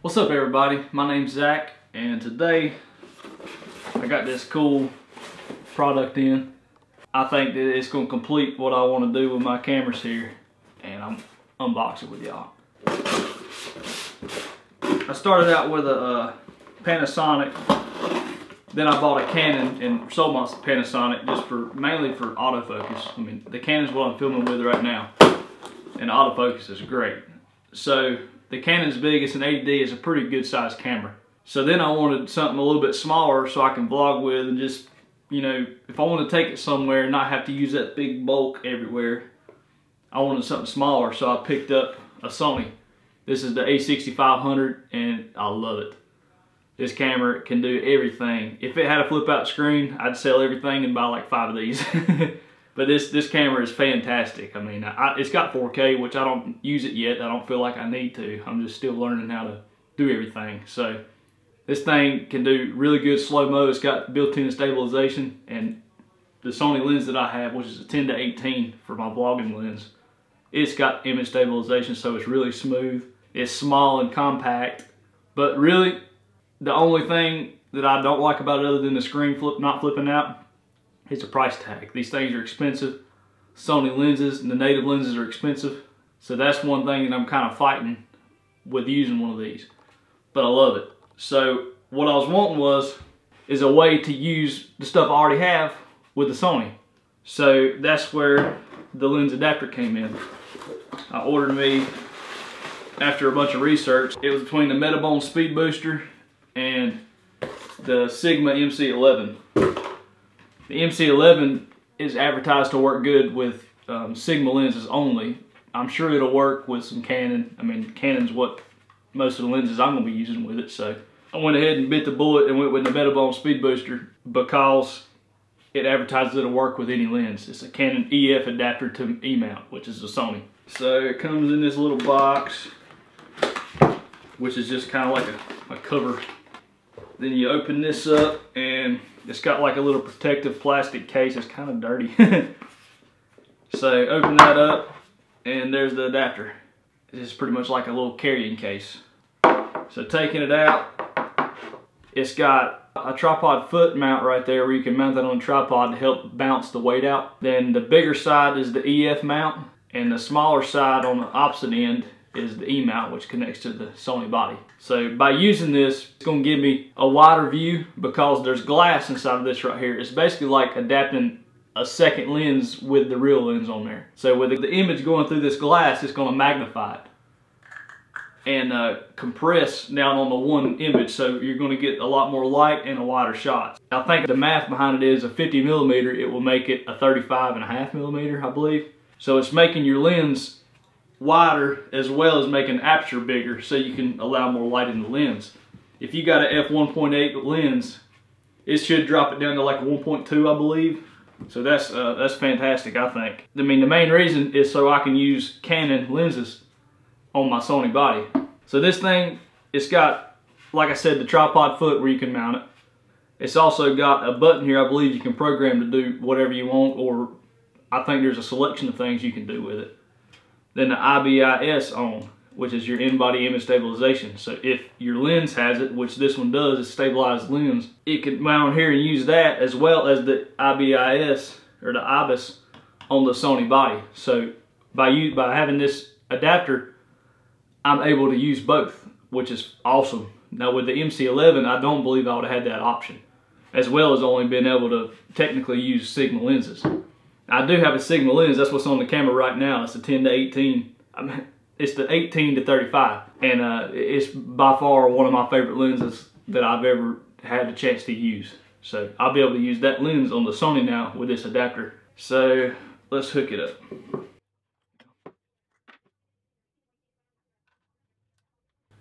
What's up everybody, my name's Zach and today I got this cool product in. I think that it's going to complete what I want to do with my cameras here and I'm unboxing with y'all. I started out with a Panasonic, then I bought a Canon and sold my Panasonic just mainly for autofocus. I mean the Canon's what I'm filming with right now and autofocus is great. So the Canon's big, it's an 80D, it's a pretty good sized camera. So then I wanted something a little bit smaller so I can vlog with and just, you know, if I want to take it somewhere and not have to use that big bulk everywhere, I wanted something smaller, so I picked up a Sony. This is the A6500 and I love it. This camera can do everything. If it had a flip out screen, I'd sell everything and buy like 5 of these. But this camera is fantastic. I mean, it's got 4K, which I don't use it yet. I don't feel like I need to. I'm just still learning how to do everything. So this thing can do really good slow-mo. It's got built-in stabilization, and the Sony lens that I have, which is a 10-18 for my vlogging lens, it's got image stabilization, so it's really smooth. It's small and compact, but really the only thing that I don't like about it other than the screen not flipping out, it's a price tag. These things are expensive. Sony lenses and the native lenses are expensive. So that's one thing that I'm kind of fighting with using one of these. But I love it. So what I was wanting is a way to use the stuff I already have with the Sony. So that's where the lens adapter came in. I ordered me, after a bunch of research, it was between the Metabones Speedbooster and the Sigma MC11. The MC11 is advertised to work good with Sigma lenses only. I'm sure it'll work with some Canon. I mean, Canon's what most of the lenses I'm going to be using with it. So I went ahead and bit the bullet and went with the Metabones Speedbooster because it advertises it'll work with any lens. It's a Canon EF adapter to E Mount, which is a Sony. So it comes in this little box, which is just kind of like a cover. Then you open this up and it's got like a little protective plastic case. It's kind of dirty. So open that up and there's the adapter. It's pretty much like a little carrying case. So taking it out, it's got a tripod foot mount right there where you can mount that on a tripod to help bounce the weight out. Then the bigger side is the EF mount, and the smaller side on the opposite end is the E mount, which connects to the Sony body. So by using this, it's going to give me a wider view because there's glass inside of this right here. It's basically like adapting a second lens with the real lens on there. So with the image going through this glass, it's going to magnify it and compress down on the one image, so you're going to get a lot more light and a wider shot. I think the math behind it is a 50mm, it will make it a 35.5mm, I believe. So it's making your lens wider as well as making the aperture bigger so you can allow more light in the lens. If you got an f1.8 lens, it should drop it down to like a 1.2, I believe. So that's fantastic, I think. I mean, the main reason is so I can use Canon lenses on my Sony body. So this thing, it's got, like I said, the tripod foot where you can mount it. It's also got a button here I believe you can program to do whatever you want, or I think there's a selection of things you can do with it. Then the IBIS on, which is your in-body image stabilization. So if your lens has it, which this one does, it's stabilized lens, it can mount here and use that as well as the IBIS or the IBIS on the Sony body. So by having this adapter, I'm able to use both, which is awesome. Now with the MC11, I don't believe I would have had that option, as well as only being able to technically use Sigma lenses. I do have a Sigma lens, that's what's on the camera right now. It's a 10-18. I mean, it's the 18-35, and it's by far one of my favorite lenses that I've ever had the chance to use. So I'll be able to use that lens on the Sony now with this adapter. So let's hook it up.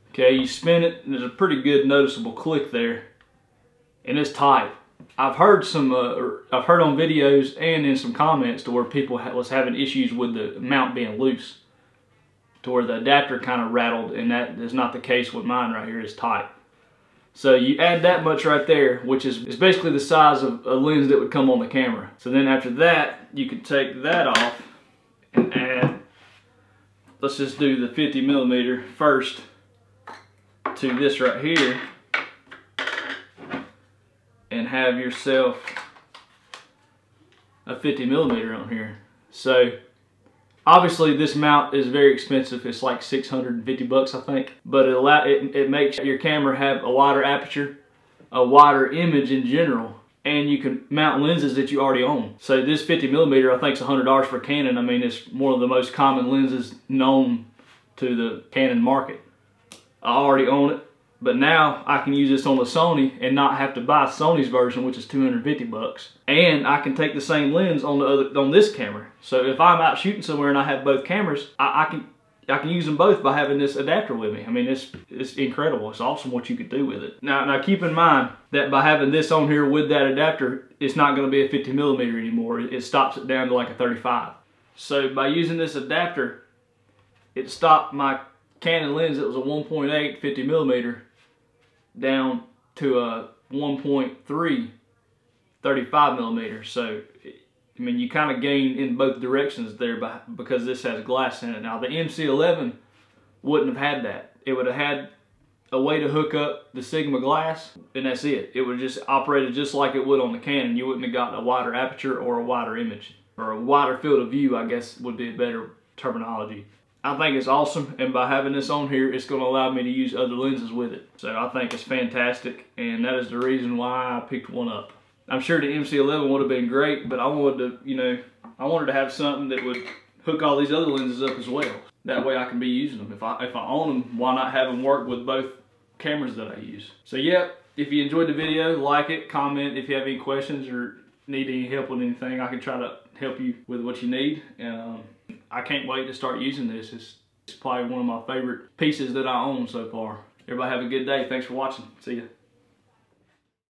Okay, you spin it, and there's a pretty good noticeable click there, and it's tight. I've heard on videos and in some comments to where people was having issues with the mount being loose, to where the adapter kind of rattled, and that is not the case with mine right here. It's tight. So you add that much right there, which is basically the size of a lens that would come on the camera. So then after that, you can take that off and add, let's just do the 50mm first to this right here and have yourself a 50mm on here. So obviously this mount is very expensive. It's like 650 bucks, I think. But it makes your camera have a wider aperture, a wider image in general, and you can mount lenses that you already own. So this 50mm I think is $100 for Canon. I mean, it's one of the most common lenses known to the Canon market. I already own it, but now I can use this on the Sony and not have to buy Sony's version, which is 250 bucks. And I can take the same lens on this camera. So if I'm out shooting somewhere and I have both cameras, I can use them both by having this adapter with me. I mean, it's incredible. It's awesome what you could do with it. Now keep in mind that by having this on here with that adapter, it's not going to be a 50mm anymore. It stops it down to like a 35. So by using this adapter, it stopped my Canon lens that was a 1.8 50mm down to a 1.3 35mm. So I mean, you kind of gain in both directions there because this has glass in it. Now the MC11 wouldn't have had that. It would have had a way to hook up the Sigma glass, and that's it. It would have just operated just like it would on the Canon. You wouldn't have gotten a wider aperture or a wider image, or a wider field of view, I guess would be a better terminology. I think it's awesome, and by having this on here, it's going to allow me to use other lenses with it. So I think it's fantastic, and that is the reason why I picked one up. I'm sure the MC11 would have been great, but I wanted to, you know, I wanted to have something that would hook all these other lenses up as well. That way I can be using them. If I own them, why not have them work with both cameras that I use? So yeah, if you enjoyed the video, like it, comment. If you have any questions or need any help with anything, I can try to help you with what you need. And I can't wait to start using this. It's probably one of my favorite pieces that I own so far. Everybody have a good day. Thanks for watching. See ya.